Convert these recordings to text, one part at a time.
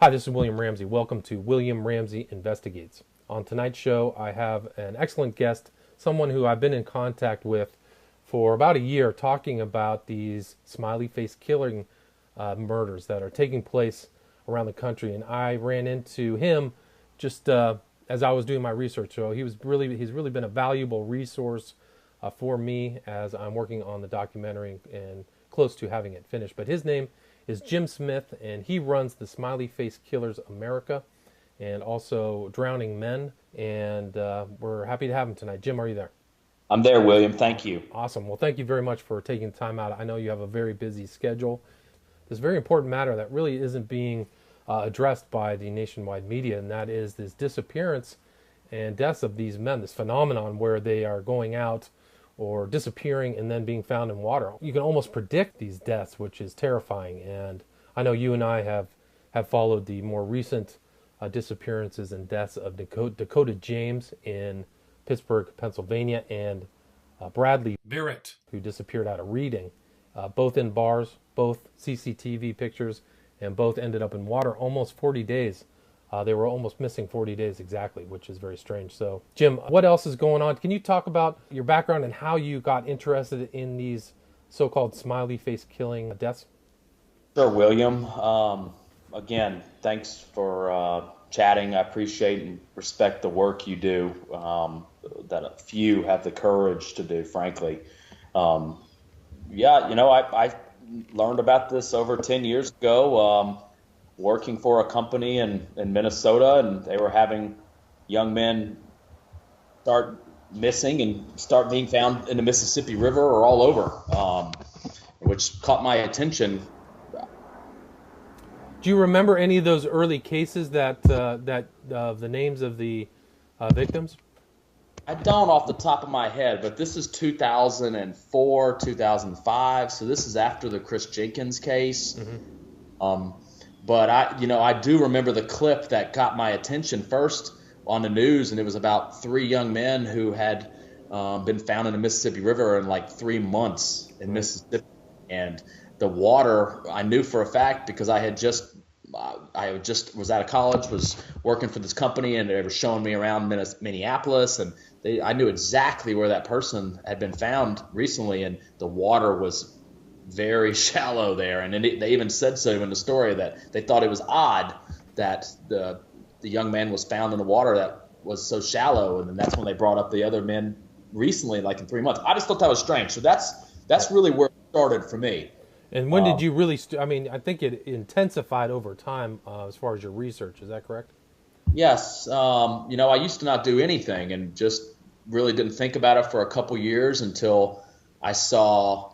Hi, this is William Ramsey. Welcome to William Ramsey Investigates. On tonight's show, I have an excellent guest, someone who I've been in contact with for about a year, talking about these smiley face killing murders that are taking place around the country. And I ran into him just as I was doing my research. So he's really been a valuable resource for me as I'm working on the documentary and close to having it finished. But his name is Jim Smith, and he runs the Smiley Face Killers America and also Drowning Men. And we're happy to have him tonight. Jim, are you there? I'm there, William. Thank you. Awesome. Well, thank you very much for taking time out. I know you have a very busy schedule. This very important matter that really isn't being addressed by the nationwide media, and that is this disappearance and deaths of these men, this phenomenon where they are going out or disappearing and then being found in water. You can almost predict these deaths, which is terrifying. And I know you and I have followed the more recent disappearances and deaths of Dakota James in Pittsburgh, Pennsylvania, and Bradley Barrett, who disappeared out of Reading, both in bars, both CCTV pictures, and both ended up in water almost 40 days. They were almost missing 40 days exactly, which is very strange. So, Jim, what else is going on? Can you talk about your background and how you got interested in these so-called smiley face killing deaths? Sure, William. Again, thanks for chatting. I appreciate and respect the work you do that a few have the courage to do, frankly. Yeah, I learned about this over 10 years ago, working for a company in Minnesota, and they were having young men start missing and start being found in the Mississippi River or all over, which caught my attention. Do you remember any of those early cases that the names of the victims? I don't off the top of my head, but this is 2004, 2005, so this is after the Chris Jenkins case. But I do remember the clip that got my attention first on the news, and it was about three young men who had been found in the Mississippi River in like 3 months in Mississippi. And the water, I knew for a fact because I just was out of college, was working for this company, and they were showing me around Minneapolis, and I knew exactly where that person had been found recently, and the water was very shallow there. And then they even said so in the story that they thought it was odd that the young man was found in the water that was so shallow, and then that's when they brought up the other men recently, like in 3 months. I just thought that was strange. So that's really where it started for me. And when did you really? I mean, I think it intensified over time as far as your research. Is that correct? Yes, I used to not do anything and just really didn't think about it for a couple years until I saw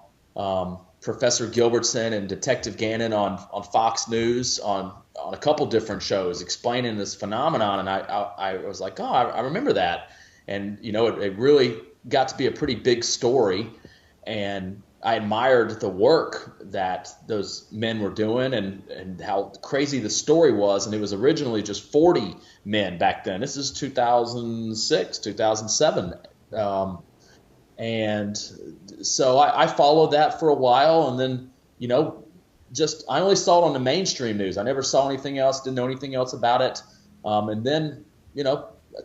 Professor Gilbertson and Detective Gannon on Fox News on a couple different shows explaining this phenomenon, and I was like, oh, I remember that, and it really got to be a pretty big story, and I admired the work that those men were doing and how crazy the story was. And it was originally just 40 men back then. This is 2006, 2007. And so I followed that for a while. And then, I only saw it on the mainstream news. I never saw anything else, didn't know anything else about it. And then,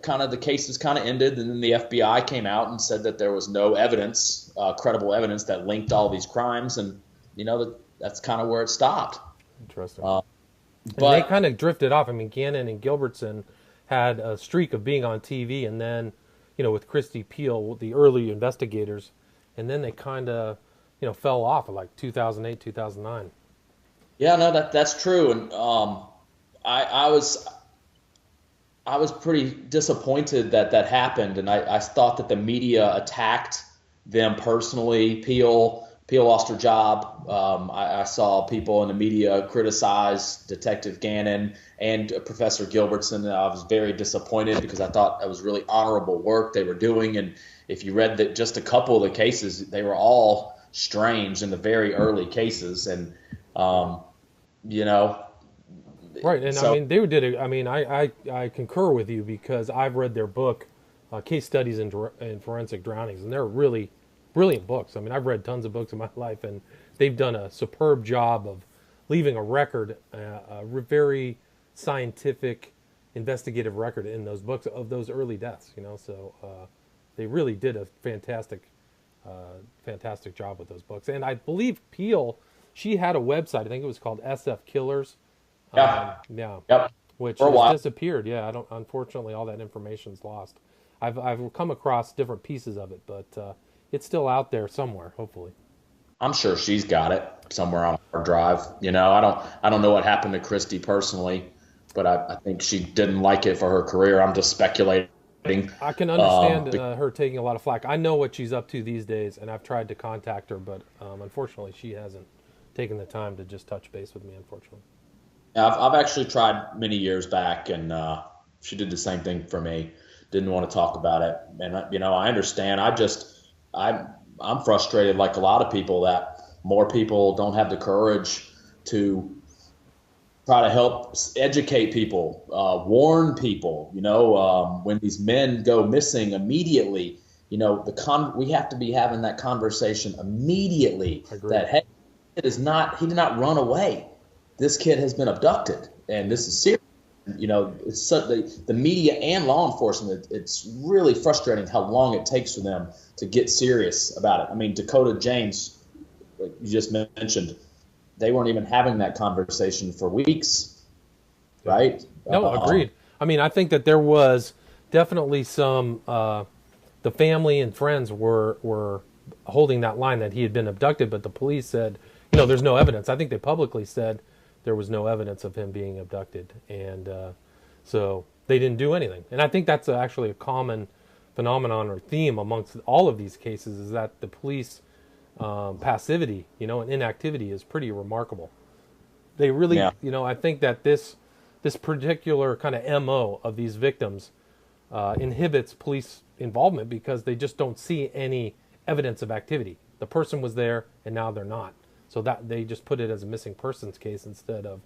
kind of the cases kind of ended, and then the FBI came out and said that there was no evidence, credible evidence that linked all these crimes, and that's kind of where it stopped. Interesting. But and they kind of drifted off. I mean, Gannon and Gilbertson had a streak of being on TV, and then, with Christy Peel, the early investigators, and then they kind of, fell off at like 2008, 2009. Yeah, no, that's true, and I was pretty disappointed that happened, and I thought that the media attacked them personally. Peel lost her job. I saw people in the media criticize Detective Gannon and Professor Gilbertson. I was very disappointed because I thought that was really honorable work they were doing. And if you read that, just a couple of the cases, they were all strange in the very early cases, and Right, and so. I mean, they did it. I mean, I concur with you because I've read their book, Case Studies in Forensic Drownings, and they're really brilliant books. I mean, I've read tons of books in my life, and they've done a superb job of leaving a record, very scientific investigative record in those books of those early deaths, so they really did a fantastic job with those books. And I believe Peel, she had a website, I think it was called SF Killers. Yeah. Yeah. Yep. Which For a has while. disappeared. Yeah, I don't. Unfortunately, all that information's lost. I've come across different pieces of it, but it's still out there somewhere. Hopefully. I'm sure she's got it somewhere on her drive. I don't know what happened to Christy personally, but I think she didn't like it for her career. I'm just speculating. I can understand Be- her taking a lot of flack. I know what she's up to these days, and I've tried to contact her, but unfortunately, she hasn't taken the time to just touch base with me. Unfortunately. I've actually tried many years back, and she did the same thing for me. Didn't want to talk about it, and I understand. I'm frustrated, like a lot of people, that more people don't have the courage to try to help educate people, warn people. When these men go missing immediately, we have to be having that conversation immediately. I agree. That, hey, he did not run away. This kid has been abducted, and this is serious. It's the media and law enforcement. It's really frustrating how long it takes for them to get serious about it. I mean, Dakota James, like you just mentioned, they weren't even having that conversation for weeks, right? No, agreed. I mean, I think that there was definitely some. The family and friends were holding that line that he had been abducted, but the police said, there's no evidence. I think they publicly said there was no evidence of him being abducted, and so they didn't do anything. And I think that's actually a common phenomenon or theme amongst all of these cases, is that the police passivity, and inactivity is pretty remarkable. They really, Yeah. I think that this particular kind of MO of these victims inhibits police involvement because they just don't see any evidence of activity. The person was there and now they're not. So that they just put it as a missing persons case instead of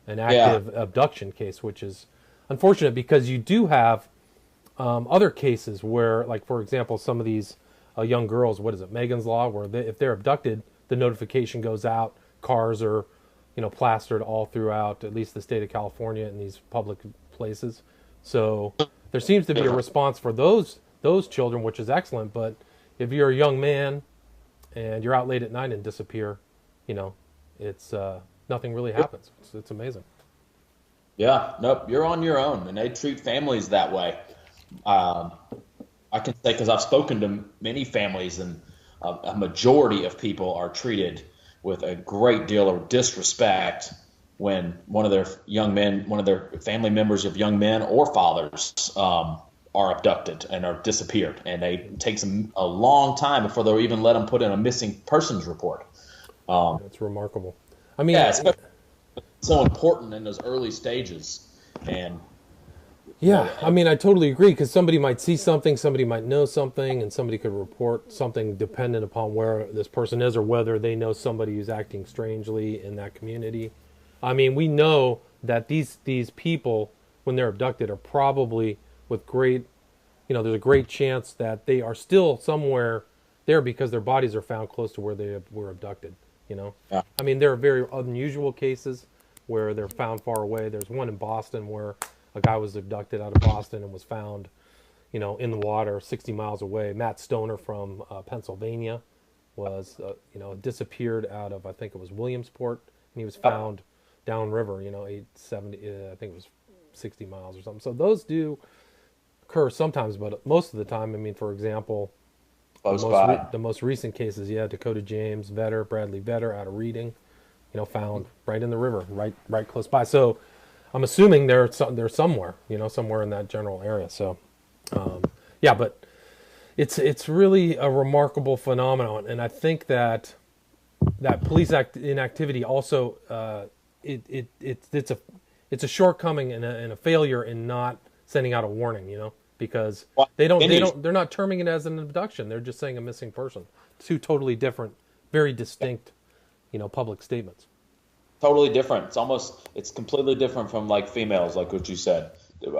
an active abduction case, which is unfortunate because you do have other cases where, like, for example, some of these young girls, what is it, Megan's Law, where if they're abducted, the notification goes out, cars are, plastered all throughout, at least the state of California, in these public places. So there seems to be a response for those children, which is excellent. But if you're a young man and you're out late at night and disappear, it's nothing really happens. It's amazing. Yeah, nope, you're on your own, and they treat families that way. I can say, because I've spoken to many families, and a majority of people are treated with a great deal of disrespect when one of their family members of young men or fathers are abducted and are disappeared, and it takes them a long time before they'll even let them put in a missing persons report. That's remarkable. I mean, Yeah, especially so important in those early stages, and yeah, I mean, I totally agree, because somebody might see something, somebody might know something, and somebody could report something dependent upon where this person is or whether they know somebody who's acting strangely in that community. I mean, we know that these people, when they're abducted, are probably with great, there's a great chance that they are still somewhere there because their bodies are found close to where they were abducted, Yeah. I mean, there are very unusual cases where they're found far away. There's one in Boston where a guy was abducted out of Boston and was found, in the water 60 miles away. Matt Stoner from Pennsylvania was, disappeared out of, I think it was Williamsport, and he was found downriver, 870, I think it was 60 miles or something. So those do occur sometimes, but most of the time, I mean, for example, the most recent cases, Dakota James, Bradley Vetter out of Reading, found right in the river, right close by. So I'm assuming they're somewhere, somewhere in that general area. So, but it's really a remarkable phenomenon, and I think that police inactivity also it's a shortcoming and a failure in not sending out a warning, because they're not terming it as an abduction. They're just saying a missing person. Two totally different, very distinct, public statements. Totally different. It's completely different from, like, females, like what you said,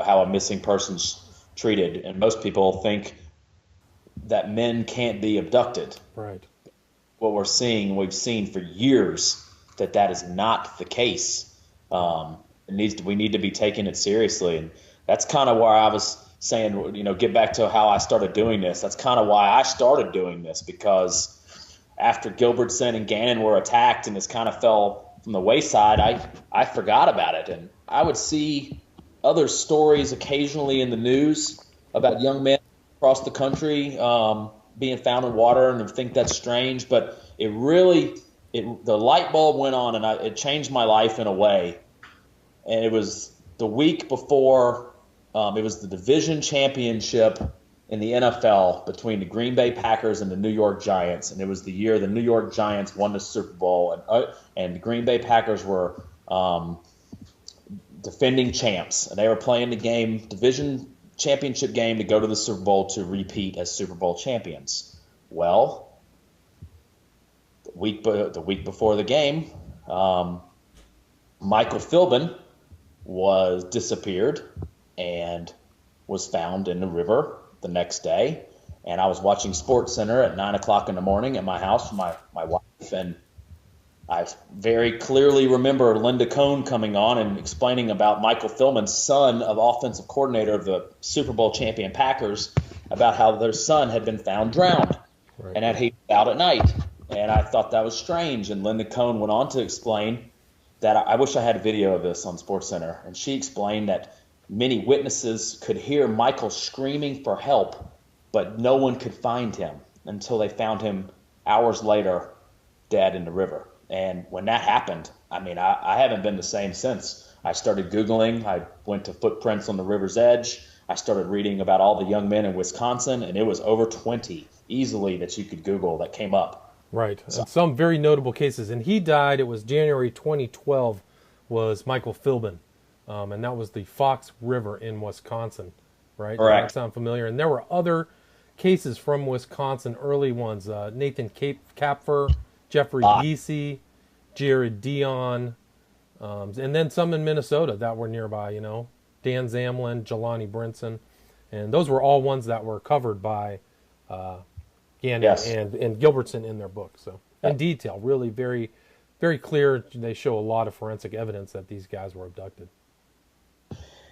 how a missing person's treated. And most people think that men can't be abducted. Right. We've seen for years that is not the case. we need to be taking it seriously. And that's kind of where I was saying, get back to how I started doing this. That's kind of why I started doing this, because after Gilbertson and Gannon were attacked and this kind of fell from the wayside, I forgot about it. And I would see other stories occasionally in the news about young men across the country being found in water, and I think that's strange. But the light bulb went on, and it changed my life in a way. And it was the week before it was the division championship in the NFL between the Green Bay Packers and the New York Giants, and it was the year the New York Giants won the Super Bowl, and the Green Bay Packers were defending champs, and they were playing the division championship game to go to the Super Bowl to repeat as Super Bowl champions. Well, the week before the game, Michael Philbin was disappeared and was found in the river the next day. And I was watching SportsCenter at 9 o'clock in the morning at my house with my wife, and I very clearly remember Linda Cohn coming on and explaining about Michael Philbin's son, of offensive coordinator of the Super Bowl champion Packers, about how their son had been found drowned, and that he was out at night. And I thought that was strange. And Linda Cohn went on to explain that I wish I had a video of this on SportsCenter, and she explained that many witnesses could hear Michael screaming for help, but no one could find him until they found him hours later dead in the river. And when that happened, I haven't been the same since. I started Googling. I went to Footprints on the River's Edge. I started reading about all the young men in Wisconsin, and it was over 20 easily that you could Google that came up. Right. So, and some very notable cases. And he died, it was January 2012, was Michael Philbin. And that was the Fox River in Wisconsin, right? Correct. Does that sound familiar? And there were other cases from Wisconsin, early ones. Nathan Kapfer, Jeffrey Giese, Jared Dion, and then some in Minnesota that were nearby, Dan Zamlin, Jelani Brinson. And those were all ones that were covered by Gannon and Gilbertson in their book. So in detail, really very, very clear. They show a lot of forensic evidence that these guys were abducted.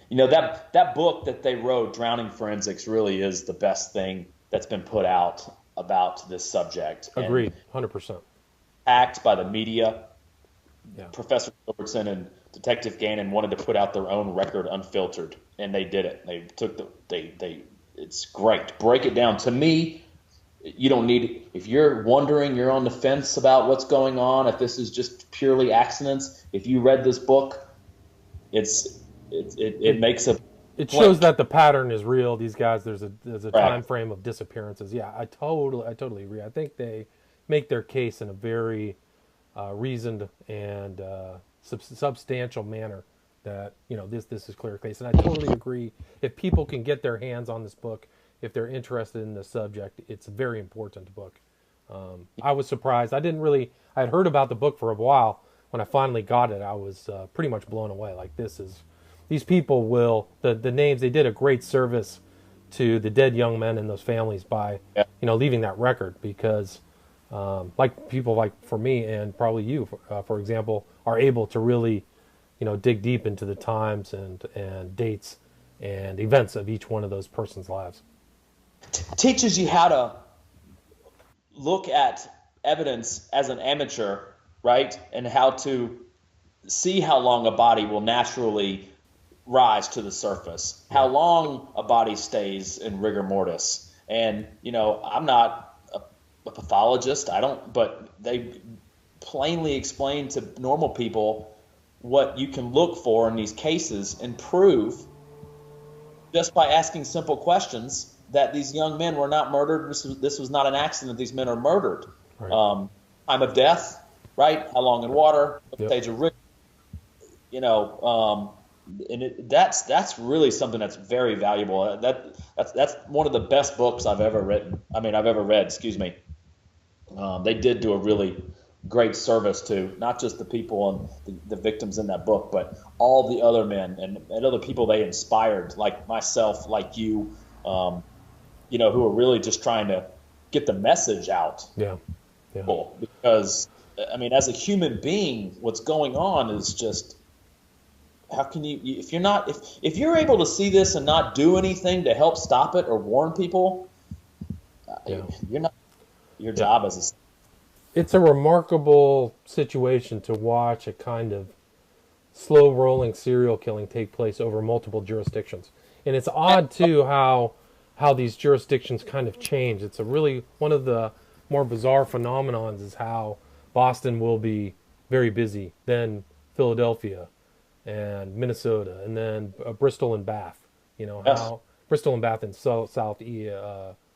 That book that they wrote, Drowning Forensics, really is the best thing that's been put out about this subject. Agreed, 100%. Attacked by the media. Yeah. Professor Gilbertson and Detective Gannon wanted to put out their own record unfiltered, and they did it. They took it's great. Break it down. To me, you don't need, if you're wondering, you're on the fence about what's going on, if this is just purely accidents, if you read this book, it makes a it shows that the pattern is real. These guys, there's a time frame of disappearances. Yeah, I totally agree. I think they make their case in a very reasoned and substantial manner that this is clear case. And I totally agree. If people can get their hands on this book, if they're interested in the subject, it's a very important book. I was surprised. I had heard about the book for a while. When I finally got it, I was pretty much blown away. Like, these people will, the names, they did a great service to the dead young men and those families by, leaving that record, because like people like for me and probably you, for example, are able to really, dig deep into the times and dates and events of each one of those persons' lives. Teaches you how to look at evidence as an amateur, right? And how to see how long a body will naturally rise to the surface, how long a body stays in rigor mortis. And, I'm not a pathologist, but they plainly explain to normal people what you can look for in these cases and prove just by asking simple questions that these young men were not murdered. This was not an accident. These men are murdered. Right. Time of death, right? How long in water? What stage of rigor? And that's really something that's very valuable. That's one of the best books I've ever read. Excuse me. They did do a really great service to not just the people and the victims in that book, but all the other men and other people they inspired, like myself, like you, who are really just trying to get the message out. Yeah. Because, as a human being, what's going on is just how can you if you're not if you're able to see this and not do anything to help stop it or warn people, Yeah. you're not your Yeah. job as It's a remarkable situation to watch a kind of slow rolling serial killing take place over multiple jurisdictions. And it's odd too how these jurisdictions kind of change. It's a really one of the more bizarre phenomenons is how Boston will be very busy, then Philadelphia and Minnesota, and then Bristol and Bath. You know yes. how Bristol and Bath in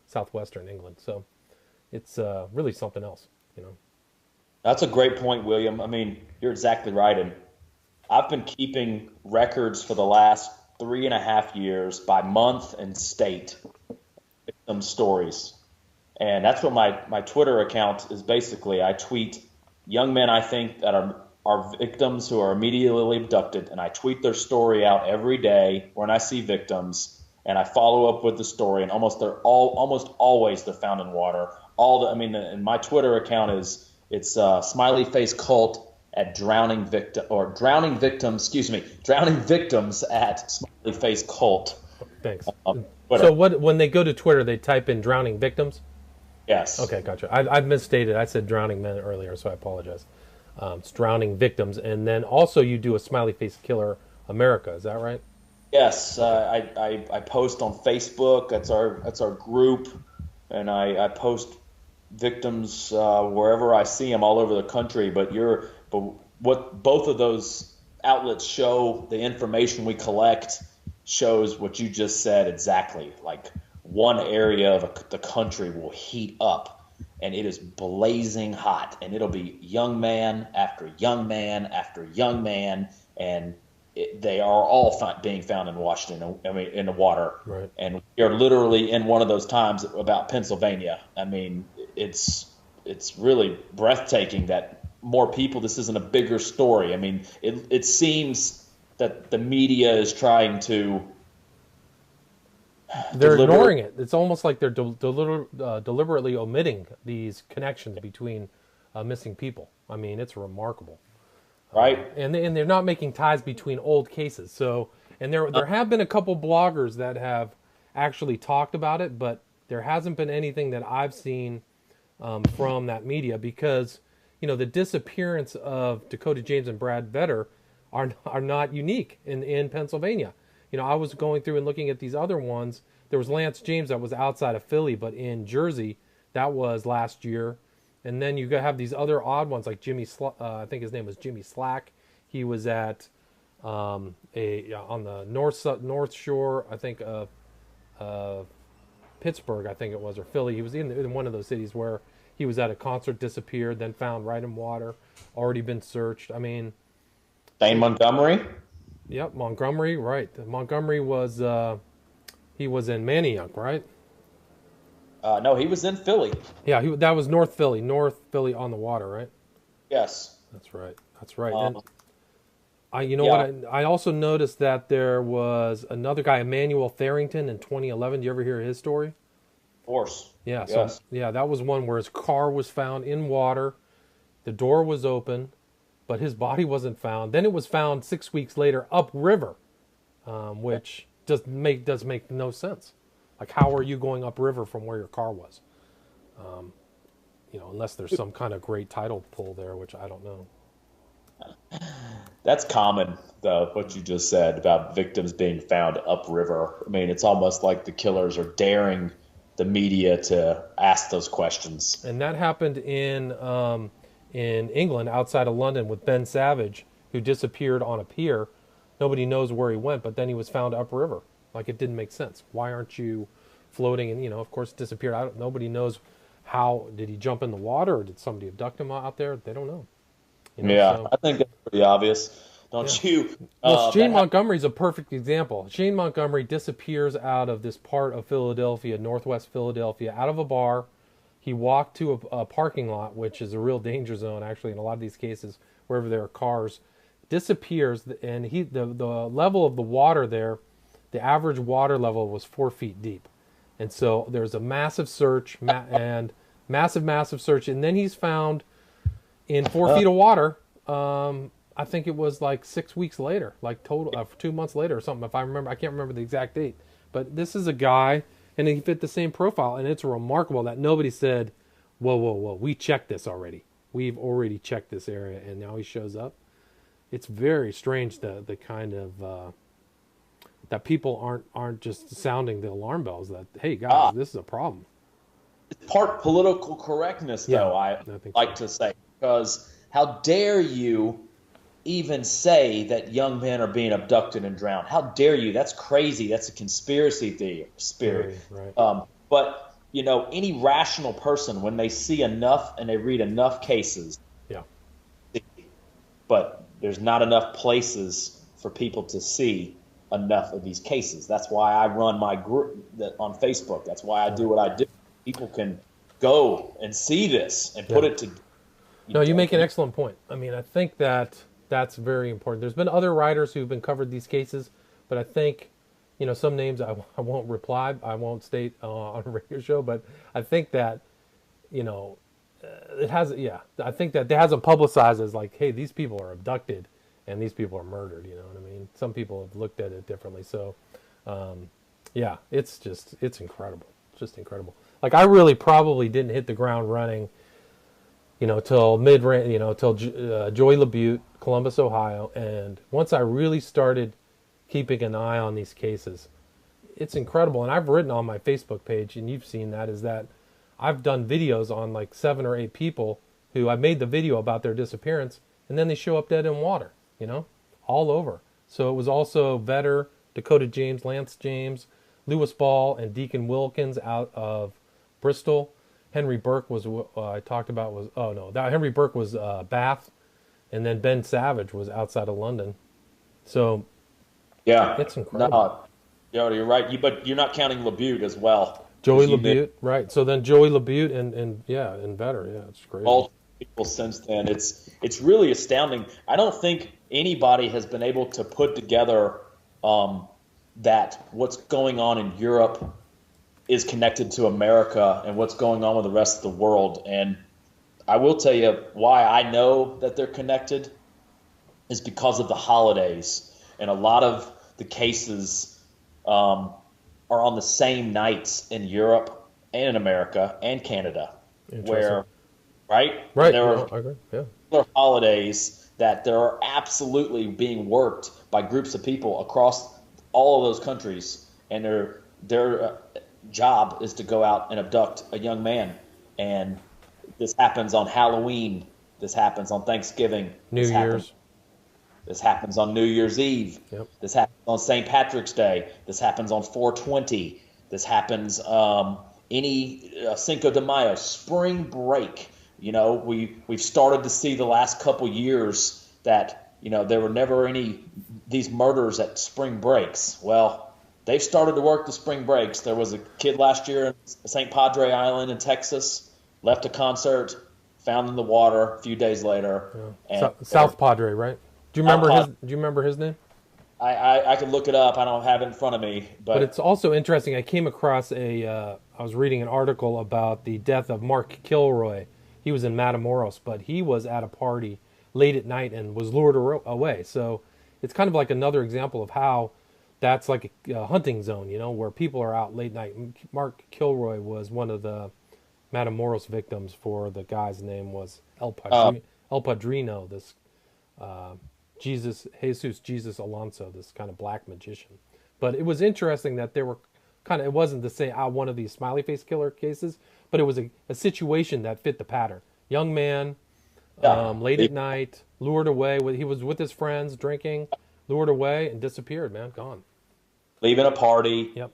southwestern England. So it's really something else. You know. That's a great point, William. I mean, you're exactly right. And I've been keeping records for the last 3.5 years by month and state, victim stories. And that's what my Twitter account is basically. I tweet young men I think that are victims who are immediately abducted, and I tweet their story out every day when I see victims, and I follow up with the story, and almost always they're found in water. And my Twitter account it's Smiley Face Cult at drowning victims at Smiley Face Cult. Thanks. Twitter. So when they go to Twitter, they type in drowning victims? Yes. Okay, gotcha. I misstated. I said drowning men earlier, so I apologize. It's drowning victims. And then also you do a Smiley Face Killer America. Is that right? Yes. I post on Facebook. That's our group. And I post victims wherever I see them all over the country. But what both of those outlets show, the information we collect shows what you just said exactly. Like one area of the country will heat up, and it is blazing hot, and it'll be young man after young man after young man, and they are all being found in Washington. I mean, in the water, Right. And we're literally in one of those times about Pennsylvania. I mean, it's really breathtaking that more people. This isn't a bigger story. I mean, it seems that the media is trying to. They're ignoring it. It's almost like they're deliberately omitting these connections between missing people. I mean, it's remarkable. Right. And they're not making ties between old cases. So, and there have been a couple bloggers that have actually talked about it, but there hasn't been anything that I've seen from that media because, you know, the disappearance of Dakota James and Brad Vetter are not unique in Pennsylvania. You know, I was going through and looking at these other ones. There was Lance James that was outside of Philly, but in Jersey, that was last year. And then you have these other odd ones like I think his name was Jimmy Slack. He was at on the north shore, I think of Pittsburgh, I think it was, or Philly. He was in one of those cities where he was at a concert, disappeared, then found right in water, already been searched. I mean, Dane Montgomery. Yep, Montgomery, right. Montgomery was he was in Manayunk, right? No, he was in Philly. Yeah, that was North Philly on the water, right? Yes. That's right. That's right. And yeah. what? I also noticed that there was another guy, Emmanuel Tharrington, in 2011. Did you ever hear his story? Of course. Yeah. Yes. So yeah, that was one where his car was found in water, the door was open, but his body wasn't found. Then it was found 6 weeks later upriver, which does make no sense. Like, how are you going upriver from where your car was? Unless there's some kind of great tidal pull there, which I don't know. That's common, though, what you just said about victims being found upriver. I mean, it's almost like the killers are daring the media to ask those questions. And that happened in England, outside of London, with Ben Savage, who disappeared on a pier. Nobody knows where he went, but then he was found upriver. Like, it didn't make sense. Why aren't you floating? And, of course, disappeared. Nobody knows how. Did he jump in the water, or did somebody abduct him out there? They don't know. I think that's pretty obvious. Don't you? Well, Shane Montgomery's a perfect example. Shane Montgomery disappears out of this part of Philadelphia, northwest Philadelphia, out of a bar. He walked to a parking lot, which is a real danger zone, actually, in a lot of these cases, wherever there are cars. Disappears, and the level of the water there, the average water level was 4 feet deep. And so there's a massive search, and massive search. And then he's found in 4 feet of water. I I think it was like 6 weeks later, like total 2 months later or something. If I remember, I can't remember the exact date. But this is a guy, and he fit the same profile, and it's remarkable that nobody said, "Whoa, whoa, whoa! We checked this already. We've already checked this area," and now he shows up. It's very strange the kind of that people aren't just sounding the alarm bells that, hey guys, this is a problem. It's part political correctness, though. I like to say, because how dare you even say that young men are being abducted and drowned? How dare you? That's crazy. That's a conspiracy theory. Right. But any rational person, when they see enough and they read enough cases, but there's not enough places for people to see enough of these cases. That's why I run my group on Facebook. That's why I do what I do. People can go and see this and put it to. No, you make an excellent point. I mean, I think that's very important. There's been other writers who've been covered these cases, but I think, some names I won't reply, I won't state on a radio show, but I think that, it has, I think that it hasn't publicized as like, hey, these people are abducted and these people are murdered. You know what I mean? Some people have looked at it differently. So, it's incredible. It's just incredible. Like, I really probably didn't hit the ground running, till till Joey LaBute, Columbus, Ohio. And once I really started keeping an eye on these cases, it's incredible. And I've written on my Facebook page, and you've seen that, is that I've done videos on like 7 or 8 people who I made the video about their disappearance, and then they show up dead in water, all over. So it was also Vetter, Dakota James, Lance James, Lewis Ball, and Deacon Wilkins out of Bristol. Henry Burke was I talked about was Henry Burke was Bath, and then Ben Savage was outside of London. So it's incredible. No, you're right. But you're not counting LaBute as well. Joey LaBute, right? So then Joey LaBute and Vetter, it's crazy. All people since then, it's really astounding. I don't think anybody has been able to put together that what's going on in Europe is connected to America and what's going on with the rest of the world. And I will tell you why I know that they're connected is because of the holidays. And a lot of the cases are on the same nights in Europe and in America and Canada, where, right? There are holidays that are absolutely being worked by groups of people across all of those countries, and their job is to go out and abduct a young man. And this happens on Halloween. This happens on Thanksgiving. New Year's. This happens on New Year's Eve. Yep. This happens on St. Patrick's Day. This happens on 420. This happens any Cinco de Mayo, spring break. We've started to see the last couple years that there were never any these murders at spring breaks. Well, they've started to work the spring breaks. There was a kid last year in St. Padre Island in Texas, left a concert, found in the water a few days later. Yeah. South Padre, right? Do you remember his name? I could look it up. I don't have it in front of me, but it's also interesting. I came across I was reading an article about the death of Mark Kilroy. He was in Matamoros, but he was at a party late at night and was lured away. So it's kind of like another example of how that's like a hunting zone, where people are out late night. Mark Kilroy was one of the Matamoros victims. For the guy's name was El Padrino, this Jesus Alonso, this kind of black magician. But it was interesting that there were it wasn't the same one of these smiley face killer cases, but it was a situation that fit the pattern. Young man, late at night, lured away. He was with his friends drinking, lured away and disappeared. Man, gone. Leaving a party. Yep.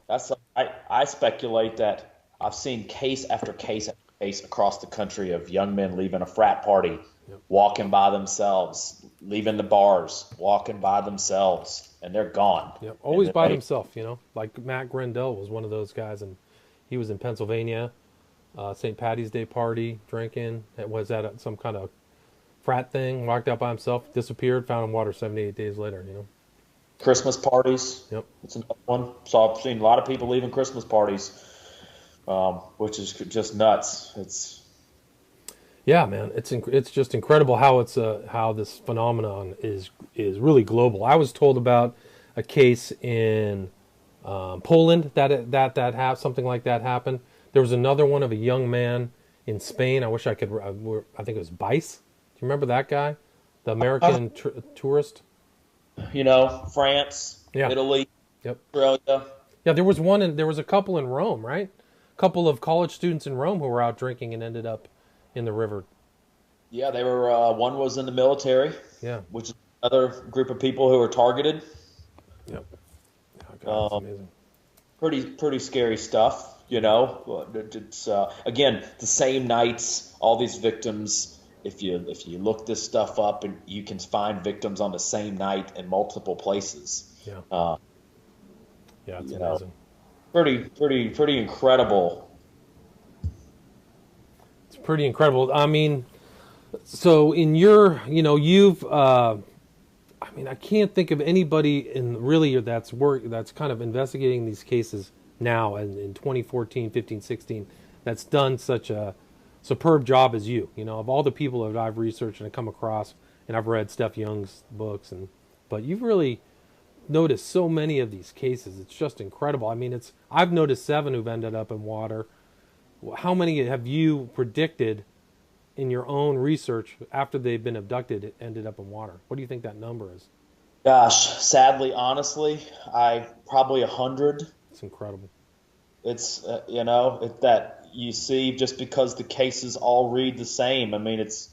I speculate that I've seen case after case after case across the country of young men leaving a frat party, walking by themselves, leaving the bars, walking by themselves, and they're gone. Yep. Always by themselves, Like Matt Grendel was one of those guys, and he was in Pennsylvania, St. Patty's Day party, drinking. It was at some kind of frat thing, walked out by himself, disappeared, found in water 78 days later, Christmas parties. Yep. It's another one. So I've seen a lot of people leaving Christmas parties, which is just nuts. Yeah, man, it's just incredible how how this phenomenon is really global. I was told about a case in Poland that have something like that happened. There was another one of a young man in Spain. I wish I could. I think it was Bice. Do you remember that guy, the American tourist? France, Yeah. Italy, Yep. Australia. Yeah, there was one, and there was a couple in Rome, right? A couple of college students in Rome who were out drinking and ended up in the river. Yeah, they were. One was in the military, Yeah. which is another group of people who were targeted. Yep. Oh God, that's Um, amazing. pretty scary stuff. It's again the same nights. All these victims. If you look this stuff up, and you can find victims on the same night in multiple places. Yeah. Uh, Yeah, it's you know, amazing. pretty incredible. It's pretty incredible. I mean, so in your, you've, I mean, I can't think of anybody in really that's kind of investigating these cases now and in 2014, 15, 16 that's done such a superb job as you. Of all the people that I've researched and come across, and I've read Steph Young's books, but you've really noticed so many of these cases. It's just incredible. I mean, I've noticed 7 who've ended up in water. How many have you predicted in your own research after they've been abducted, it ended up in water? What do you think that number is? Gosh, sadly, honestly, I probably 100. It's incredible. It's that you see just because the cases all read the same. I mean, it's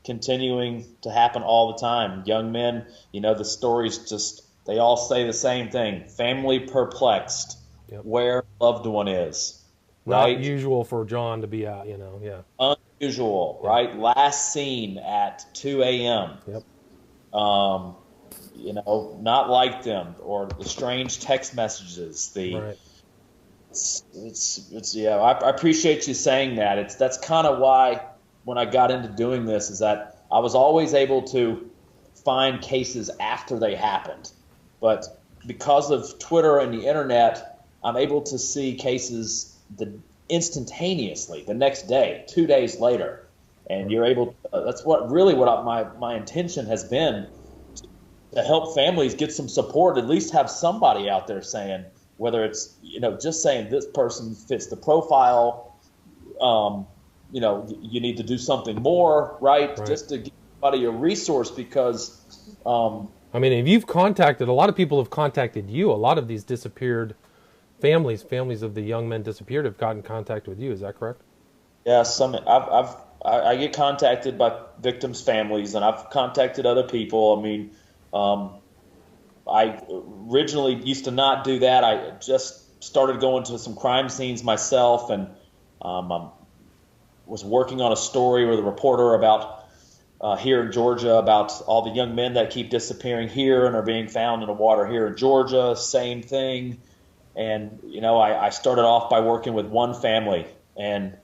continuing to happen all the time. Young men, the stories just they all say the same thing. Family perplexed, Yep. where loved one is, Not right? usual for John to be out, yeah. Unusual, Yep. right? Last seen at 2 a.m. Yep. Um, not like them, or the strange text messages, the Right. it's yeah. I appreciate you saying that. That's kind of why when I got into doing this is that I was always able to find cases after they happened, but because of Twitter and the internet, I'm able to see cases instantaneously the next day, 2 days later, and you're able. That's what my intention has been, to help families get some support. At least have somebody out there saying, whether it's just saying this person fits the profile, you need to do something more, right? Just to give somebody a resource, because I mean, if you've contacted, a lot of people have contacted you. A lot of these disappeared families of the young men disappeared, have gotten in contact with you. Is that correct? yeah, I get contacted by victims' families, and I've contacted other people. I mean, I originally used to not do that. I just started going to some crime scenes myself, and I was working on a story with a reporter about here in Georgia, about all the young men that keep disappearing here and are being found in the water here in Georgia. Same thing. And, I started off by working with one family, and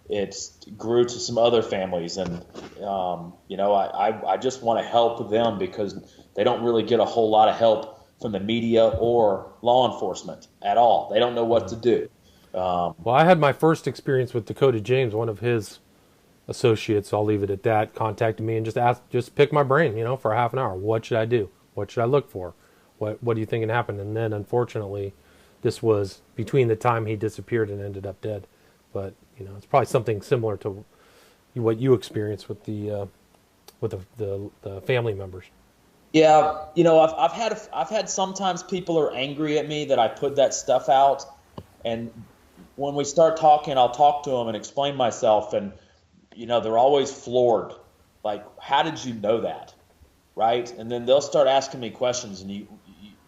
it grew to some other families. And, I just want to help them, because they don't really get a whole lot of help from the media or law enforcement at all. They don't know what to do. Well, I had my first experience with Dakota James. One of his associates, I'll leave it at that, contacted me and just pick my brain, for a half an hour. What should I do? What should I look for? What do you think can happen? And then, unfortunately, this was between the time he disappeared and ended up dead. But it's probably something similar to what you experienced with the family members. Yeah, I've had sometimes people are angry at me that I put that stuff out, and when we start talking, I'll talk to them and explain myself, and they're always floored. Like, how did you know that? Right? And then they'll start asking me questions, and you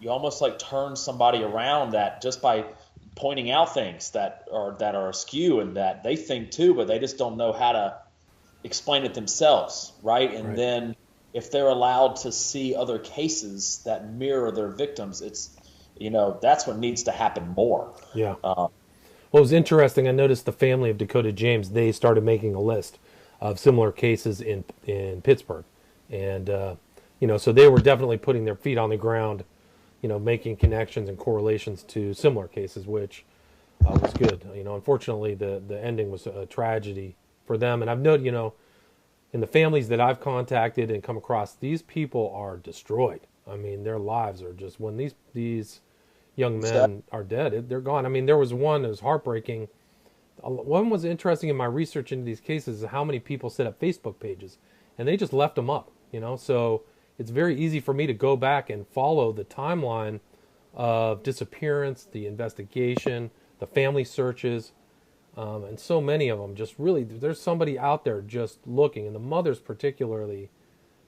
almost like turn somebody around that just by pointing out things that are askew and that they think too, but they just don't know how to explain it themselves, right? And then if they're allowed to see other cases that mirror their victims, it's that's what needs to happen more. Yeah. Well, it was interesting. I noticed the family of Dakota James, they started making a list of similar cases in Pittsburgh. And, so they were definitely putting their feet on the ground, making connections and correlations to similar cases, which was good. Unfortunately, the ending was a tragedy for them. And I've noted, in the families that I've contacted and come across, these people are destroyed. I mean, their lives are just, when these young men are dead, they're gone. I mean, there was one that was heartbreaking. One was interesting in my research into these cases is how many people set up Facebook pages, and they just left them up, So it's very easy for me to go back and follow the timeline of disappearance, the investigation, the family searches, and so many of them. Just really, there's somebody out there just looking, and the mothers particularly.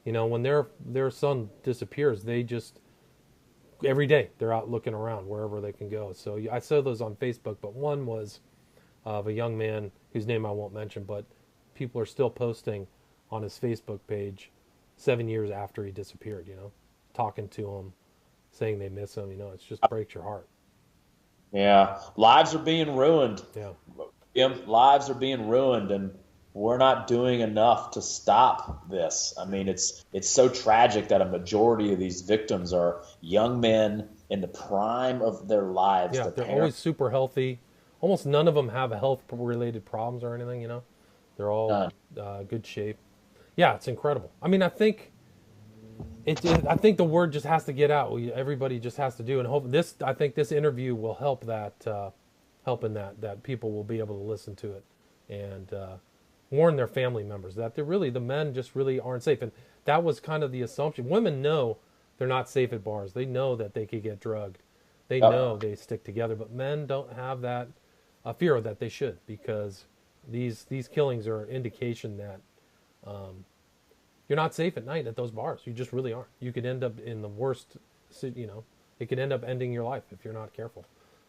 When their son disappears, they just every day they're out looking around wherever they can go. So I saw those on Facebook, but one was of a young man whose name I won't mention, but people are still posting on his Facebook page 7 years after he disappeared, talking to him, saying they miss him. It just breaks your heart. Yeah, lives are being ruined. Yeah, lives are being ruined, and we're not doing enough to stop this. I mean, it's so tragic that a majority of these victims are young men in the prime of their lives. Yeah, they're always super healthy. Almost none of them have health-related problems or anything, They're all good shape. Yeah, it's incredible. I mean, I think the word just has to get out. Everybody just has to do, and I think this interview will help that people will be able to listen to it and warn their family members that the men just really aren't safe. And that was kind of the assumption. Women know they're not safe at bars. They know that they could get drugged. They know they stick together, but men don't have that fear that they should, because these killings are an indication that you're not safe at night at those bars. You just really aren't. You could end up in the worst, it could end up ending your life if you're not careful.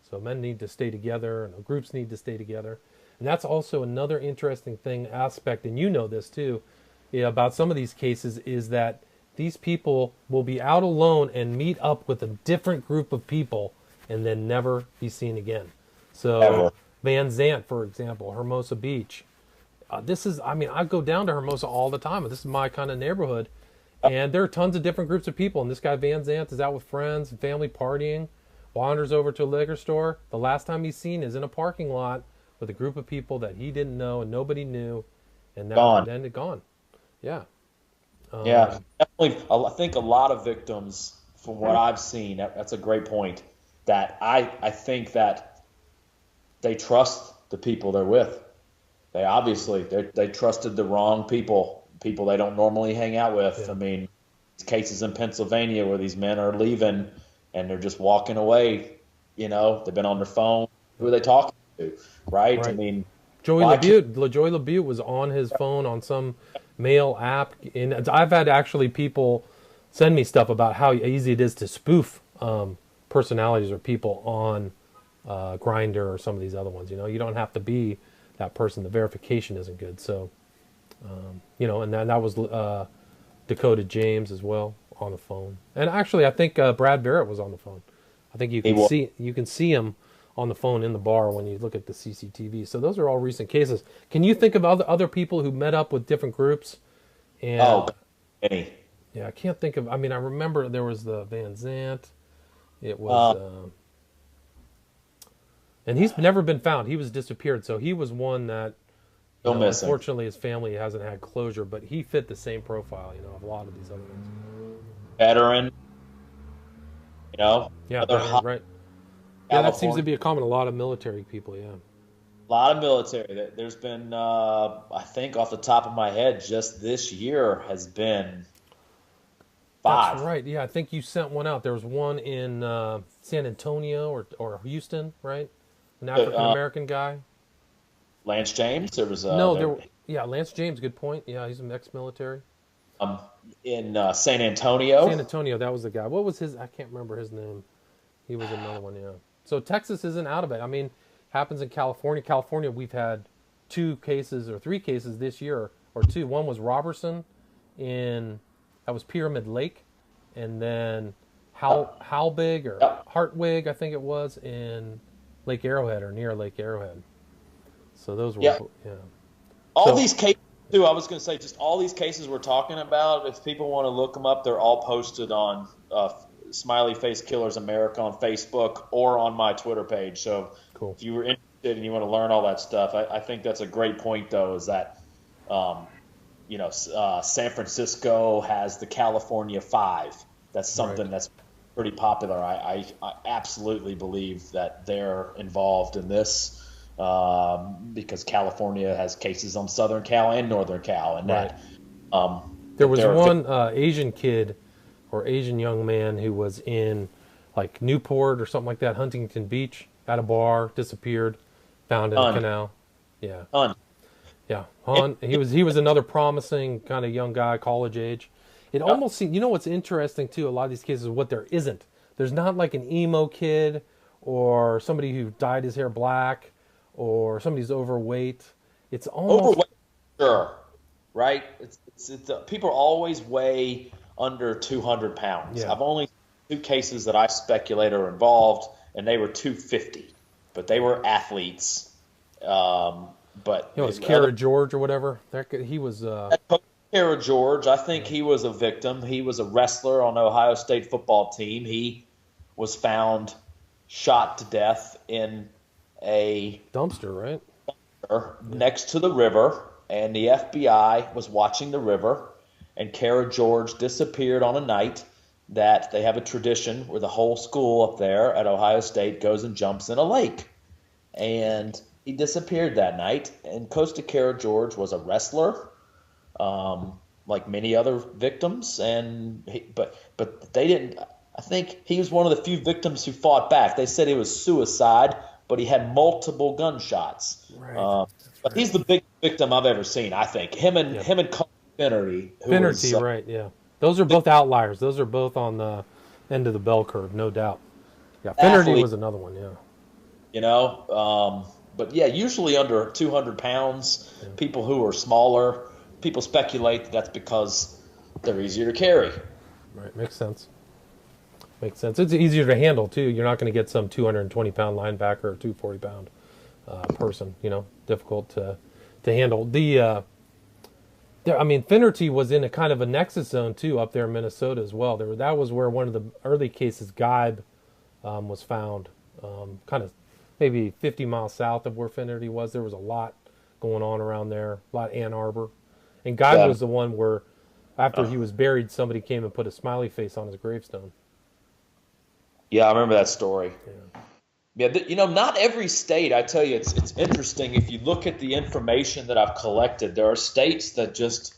So men need to stay together, and the groups need to stay together. And that's also another interesting aspect, and this too, about some of these cases, is that these people will be out alone and meet up with a different group of people and then never be seen again. So Ever. Van Zant, for example, Hermosa Beach. I go down to Hermosa all the time. This is my kind of neighborhood. And there are tons of different groups of people. And this guy Van Zant is out with friends and family partying, wanders over to a liquor store. The last time he's seen is in a parking lot with a group of people that he didn't know and nobody knew. And then they're gone. Yeah. Yeah, definitely. I think a lot of victims, from what I've seen, that's a great point, that I think that they trust the people they're with. They trusted the wrong people they don't normally hang out with. Yeah. I mean, cases in Pennsylvania where these men are leaving and they're just walking away. They've been on their phone. Who are they talking to? Right? I mean, Joey LaBute was on his phone on some mail app, and I've had actually people send me stuff about how easy it is to spoof personalities or people on Grindr or some of these other ones. You don't have to be that person. The verification isn't good. So, and that was Dakota James as well on the phone. And actually, I think Brad Barrett was on the phone. I think you can see him on the phone in the bar when you look at the CCTV. So those are all recent cases. Can you think of other people who met up with different groups? Any. Yeah, I can't think of. I mean, I remember there was the Van Zant. It was, and he's never been found. He was disappeared. So he was one that, unfortunately, his family hasn't had closure. But he fit the same profile, of a lot of these other ones. Veteran. Yeah, right. Yeah, that seems to be a common. A lot of military people, yeah. A lot of military. There's been, I think off the top of my head, just this year has been 5. That's right. Yeah, I think you sent one out. There was one in San Antonio or Houston, right? An African-American guy. Lance James? There was Lance James, good point. Yeah, he's an ex-military. In San Antonio. San Antonio, that was the guy. What was his? I can't remember his name. He was another one, yeah. So Texas isn't out of it. I mean, happens in California. California, we've had 2 cases or 3 cases this year, or 2. One was Robertson that was Pyramid Lake, and then Halbig or Hartwig, I think it was, in Lake Arrowhead or near Lake Arrowhead. So those were, these cases, too, I was going to say, just all these cases we're talking about, if people want to look them up, they're all posted on Smiley Face Killers America on Facebook or on my Twitter page. So cool. If you were interested and you want to learn all that stuff, I think that's a great point, though, is that San Francisco has the California Five. That's something Right. that's pretty popular. I absolutely believe that they're involved in this because California has cases on Southern Cal and Northern Cal, and Right. There that was there are one Asian kid or Asian young man who was in like Newport or something like that, Huntington Beach, at a bar, disappeared, found in a ton, canal. Yeah, ton. yeah. He was another promising kind of young guy, college age. It Yep. almost seemed, what's interesting too, a lot of these cases, what there isn't. There's not like an emo kid or somebody who dyed his hair black or somebody's overweight. It's almost Overweight, sure, right? People always weigh under 200 pounds. yeah. I've only two cases that I speculate are involved, and they were 250, but they were athletes. But It's other Kara George or whatever. He was. Kara George, I think he was a victim. He was a wrestler on the Ohio State football team. He was found shot to death in a Dumpster, right? next to the river, and the FBI was watching the river, and Kara George disappeared on a night that they have a tradition where the whole school up there at Ohio State goes and jumps in a lake. And he disappeared that night, and Costa Kara George was a wrestler, like many other victims, but they didn't. I think he was one of the few victims who fought back. They said it was suicide, but he had multiple gunshots. Right. But he's the biggest victim I've ever seen. I think him and Colin Finnerty. Finnerty, right? Yeah. Those are both outliers. Those are both on the end of the bell curve, no doubt. Yeah, Finnerty athlete, was another one. Yeah. But yeah, usually under 200 pounds. Yeah. People who are smaller, people speculate that's because they're easier to carry. Right. Makes sense. Makes sense. It's easier to handle too. You're not going to get some 220-pound linebacker or 240-pound person. Difficult to handle. Finnerty was in a kind of a nexus zone too up there in Minnesota as well. That was where one of the early cases, Geib, was found, kind of maybe 50 miles south of where Finnerty was. There was a lot going on around there, a lot of Ann Arbor. And Geib was the one where, after he was buried, somebody came and put a smiley face on his gravestone. Yeah, I remember that story. Yeah. Yeah, not every state. I tell you, it's interesting. If you look at the information that I've collected, there are states that just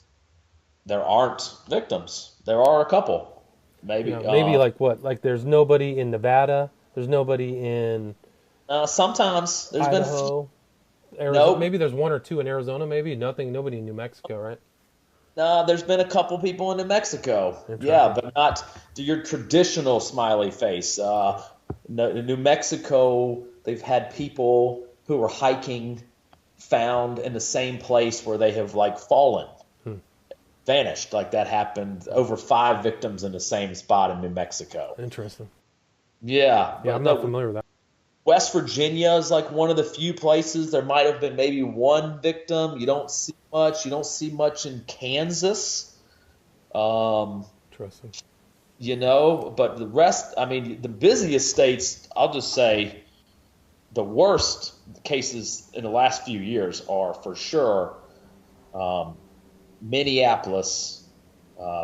there aren't victims. There are a couple, maybe. Maybe like what? Like there's nobody in Nevada. There's nobody in sometimes there's Idaho. Arizona. Nope. Maybe there's one or two in Arizona. Maybe nobody in New Mexico, right? There's been a couple people in New Mexico. Yeah, but not your traditional smiley face. In New Mexico, they've had people who were hiking found in the same place where they have fallen, vanished. Like that happened. Over 5 victims in the same spot in New Mexico. Interesting. Yeah. Yeah, I'm not familiar with that. West Virginia is like one of the few places there might have been maybe one victim. You don't see much. You don't see much in Kansas. Interesting. But the rest, the busiest states, I'll just say the worst cases in the last few years are for sure Minneapolis,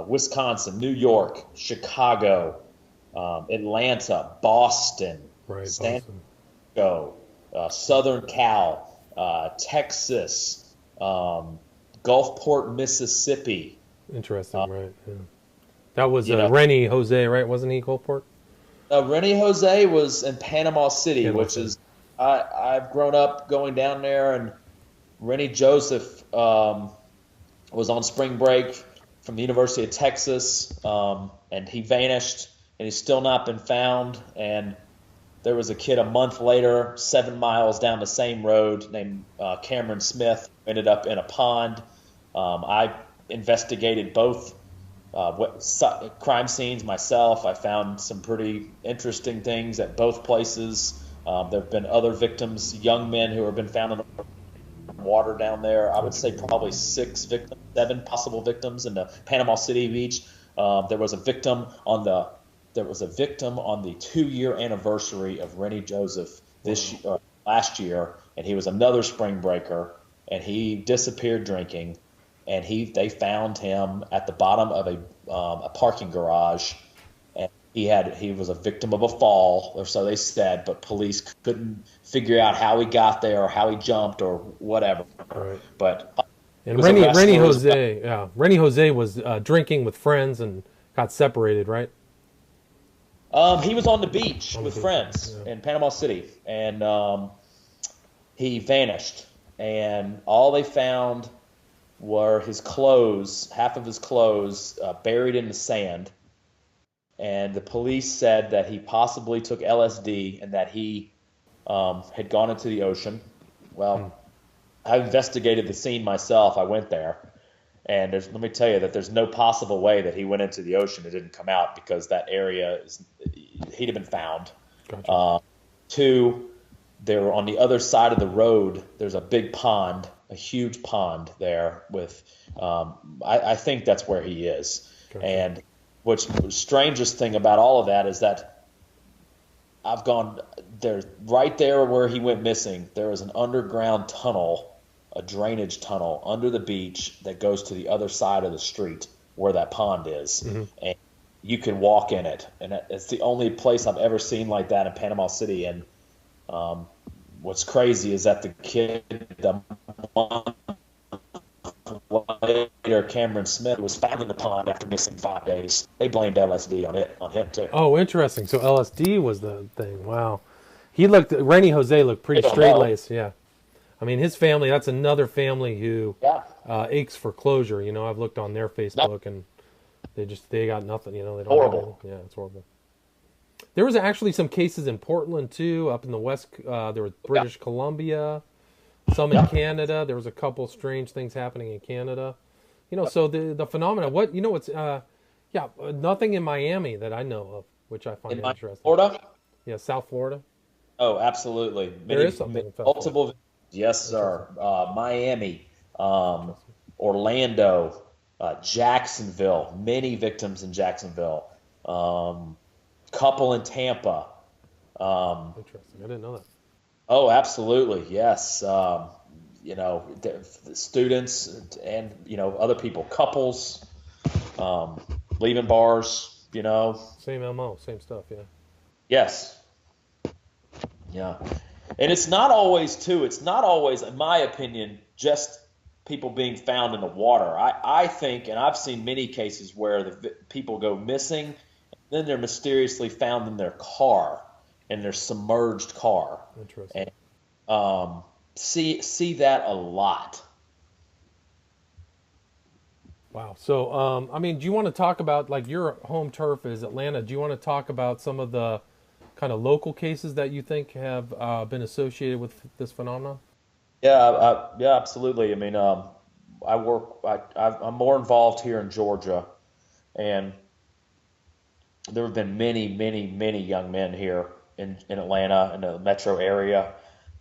Wisconsin, New York, Chicago, Atlanta, Boston, right, San Francisco, Southern Cal, Texas, Gulfport, Mississippi. Interesting, right. Yeah. That was Rennie Jose, right? Wasn't he Gulfport? Rennie Jose was in Panama City, which is I've grown up going down there, and Rennie Joseph was on spring break from the University of Texas, and he vanished, and he's still not been found. And there was a kid a month later, 7 miles down the same road, named Cameron Smith, who ended up in a pond. I investigated both crime scenes myself. I found some pretty interesting things at both places. There have been other victims, young men who have been found in the water down there. I would say probably 7 possible victims in the Panama City beach. There was a victim on the 2-year anniversary of Rennie Joseph last year, and he was another spring breaker, and he disappeared drinking. and they found him at the bottom of a parking garage, and he was a victim of a fall, or so they said, but police couldn't figure out how he got there or how he jumped or whatever. Right. But he And was a Rennie wrestler as well. Jose, yeah, Rennie Jose was drinking with friends and got separated, right? He was on the beach On the with beach. friends Yeah. in Panama City, and he vanished. And all they found were his clothes, half of his clothes, buried in the sand. And the police said that he possibly took LSD and that he had gone into the ocean. Hmm. Well, I investigated the scene myself. I went there, and let me tell you that there's no possible way that he went into the ocean and didn't come out, because that area he'd have been found. Gotcha. Two, they were on the other side of the road. There's a big pond, a huge pond there with, I think that's where he is. Gotcha. And what's the strangest thing about all of that is that I've gone there, right there where he went missing. There is an underground tunnel, a drainage tunnel under the beach that goes to the other side of the street where that pond is. Hmm. And you can walk in it. And it's the only place I've ever seen like that in Panama City. And what's crazy is that the kid, the month later, Cameron Smith, was found in the pond after missing 5 days. They blamed LSD on him too. Oh, interesting. So LSD was the thing. Wow. Rennie Jose looked pretty They don't straight know. laced. Yeah. I mean, his family, that's another family who Yeah. aches for closure. You know, I've looked on their No, Facebook and they got nothing. You know, they don't have horrible. anything. Yeah, it's horrible. There was actually some cases in Portland too, up in the west. There was Yeah. British Columbia, some in Yeah. Canada. There was a couple strange things happening in Canada. You know, so the phenomena. What you know? What's yeah, nothing in Miami that I know of, which I find In my interesting. Florida? Yeah, South Florida. Oh, absolutely. There is something in South Florida. Multiple. Yes, Interesting. sir. Miami, Interesting. Orlando, Jacksonville. Many victims in Jacksonville. Couple in Tampa. Interesting. I didn't know that. Oh, absolutely. Yes. The students and other people, couples, leaving bars. Same MO, same stuff. Yeah. Yes. Yeah. And it's not always, too, it's not always, in my opinion, just people being found in the water. I think, and I've seen many cases where people go missing, and then they're mysteriously found in their car, in their submerged car. Interesting. And see that a lot. Wow. So, I mean, do you want to talk about, like, your home turf is Atlanta? Do you want to talk about some of the kind of local cases that you think have been associated with this phenomenon? Yeah, absolutely. I mean, I'm more involved here in Georgia, and there have been many, many, many young men here in Atlanta, in the metro area,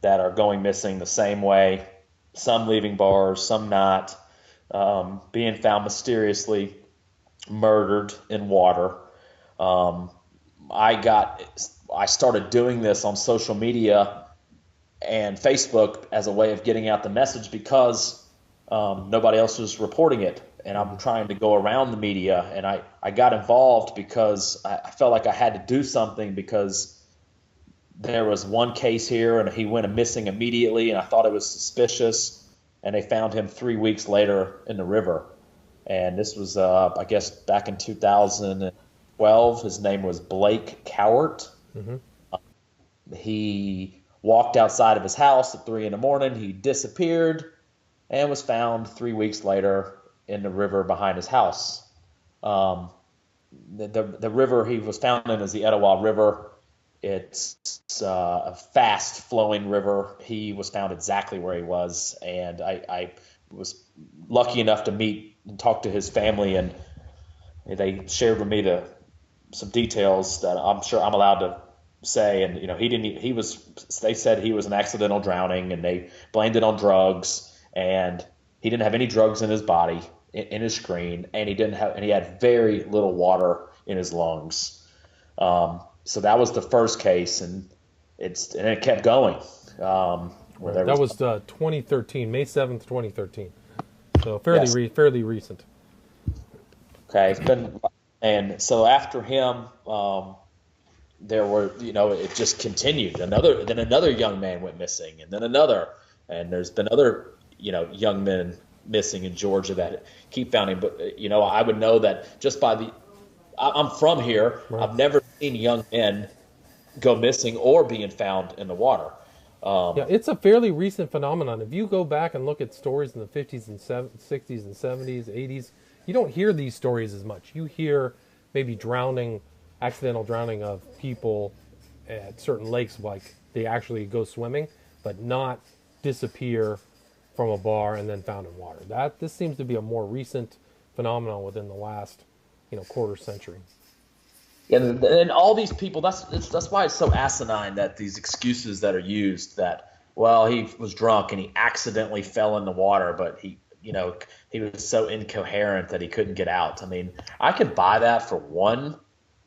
that are going missing the same way. Some leaving bars, some not, being found mysteriously murdered in water. Um, I started doing this on social media and Facebook as a way of getting out the message, because nobody else was reporting it. And I'm Hmm. trying to go around the media. And I got involved because I felt like I had to do something, because there was one case here and he went missing immediately, and I thought it was suspicious. And they found him 3 weeks later in the river. And this was, I guess, back in 2012. His name was Blake Cowart. Hmm. He walked outside of his house at 3 in the morning. He disappeared and was found 3 weeks later in the river behind his house. Um, the river he was found in is the Etowah River. It's a fast flowing river. He was found exactly where he was, and I was lucky enough to meet and talk to his family, and they shared with me some details that I'm sure I'm allowed to say. And he didn't. He was. They said he was an accidental drowning, and they blamed it on drugs. And he didn't have any drugs in his body, in his screen, and he had very little water in his lungs. So that was the first case, and it kept going. Where Right. there That was was 2013, May 7th, 2013. So Yes. fairly recent. Okay. It's been, and so after him, there were, it just continued. Then another young man went missing, and then another, and there's been other, young men missing in Georgia that keep finding. But I would know that just by I'm from here. Right. I've never seen young men go missing or being found in the water. Yeah, it's a fairly recent phenomenon. If you go back and look at stories in the 50s and 60s and 70s, 80s, you don't hear these stories as much. You hear maybe accidental drowning of people at certain lakes, like they actually go swimming, but not disappear from a bar and then found in water. This seems to be a more recent phenomenon within the last, quarter century. And all these people, that's why it's so asinine that these excuses that are used that, well, he was drunk and he accidentally fell in the water, but he was so incoherent that he couldn't get out. I mean, I could buy that for one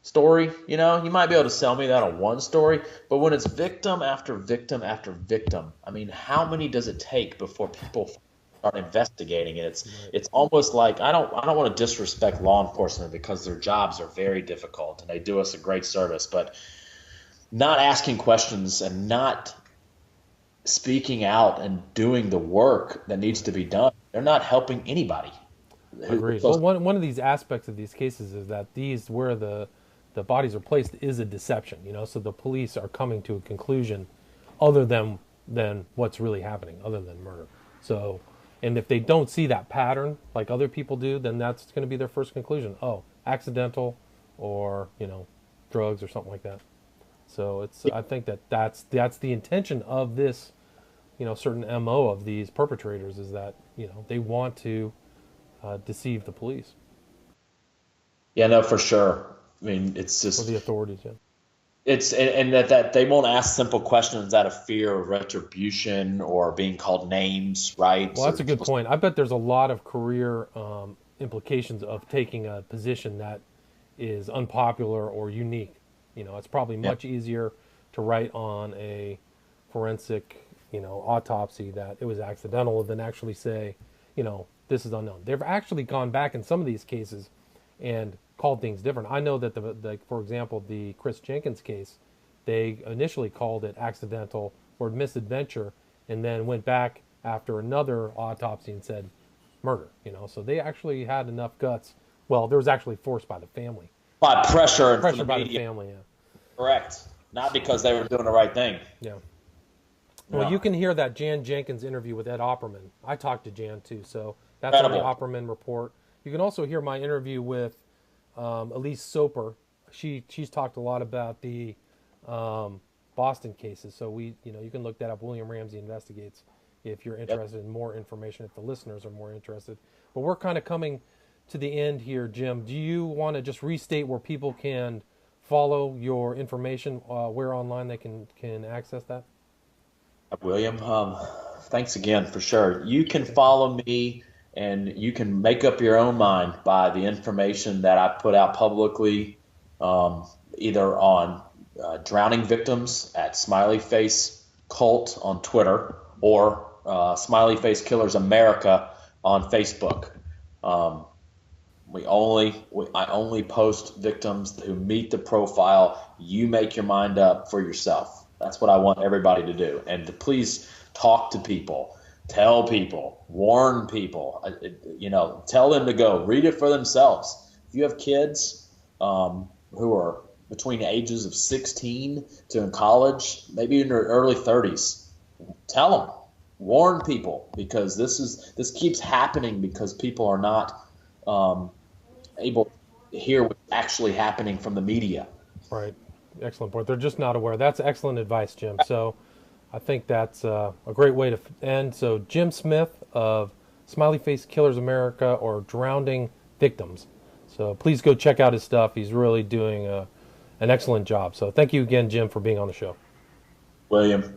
story. You might be able to sell me that on one story, but when it's victim after victim after victim, I mean, how many does it take before people start investigating it? It's almost like I don't want to disrespect law enforcement because their jobs are very difficult and they do us a great service, but not asking questions and not speaking out and doing the work that needs to be done, they're not helping anybody. Agreed. Well, one of these aspects of these cases is that where the bodies are placed is a deception. So the police are coming to a conclusion other than what's really happening, other than murder. So, and if they don't see that pattern like other people do, then that's going to be their first conclusion. Oh, accidental, or drugs or something like that. So I think that's the intention of this, certain MO of these perpetrators is that they want to deceive the police Yeah, no, for sure. I mean, it's or the just authorities. Yeah. it's and that they won't ask simple questions out of fear of retribution or being called names, right? Well, that's a good point. I bet there's a lot of career implications of taking a position that is unpopular or unique. It's probably Yeah. much easier to write on a forensic, autopsy that it was accidental than actually say, this is unknown. They've actually gone back in some of these cases and called things different. I know that for example, the Chris Jenkins case, they initially called it accidental or misadventure, and then went back after another autopsy and said murder. So they actually had enough guts. Well, there was actually force by the family. By pressure from Pressure the by the media. family, yeah. Correct. Not because they were doing the right thing. Yeah. Well, No. you can hear that Jan Jenkins interview with Ed Opperman. I talked to Jan too, so that's on the Incredible. Opperman report. You can also hear my interview with Elise Soper. She's talked a lot about the Boston cases, so you can look that up. William Ramsey Investigates if you're interested in more information. If the listeners are more interested, but we're kind of coming to the end here, Jim. Do you want to just restate where people can follow your information, where online they can access that? William, thanks again for sure. You can follow me and you can make up your own mind by the information that I put out publicly, either on drowning victims at Smiley Face Cult on Twitter or Smiley Face Killers America on Facebook. I only post victims who meet the profile. You make your mind up for yourself. That's what I want everybody to do. And to please talk to people, tell people, warn people, tell them to go read it for themselves. If you have kids who are between the ages of 16 to in college, maybe in their early 30s, tell them, warn people, because this keeps happening because people are not able to hear what's actually happening from the media. Right. Excellent point. They're just not aware. That's excellent advice, Jim. So I think that's a great way to end. So Jim Smith of Smiley Face Killers America, or Drowning Victims. So please go check out his stuff. He's really doing an excellent job. So thank you again, Jim, for being on the show. William,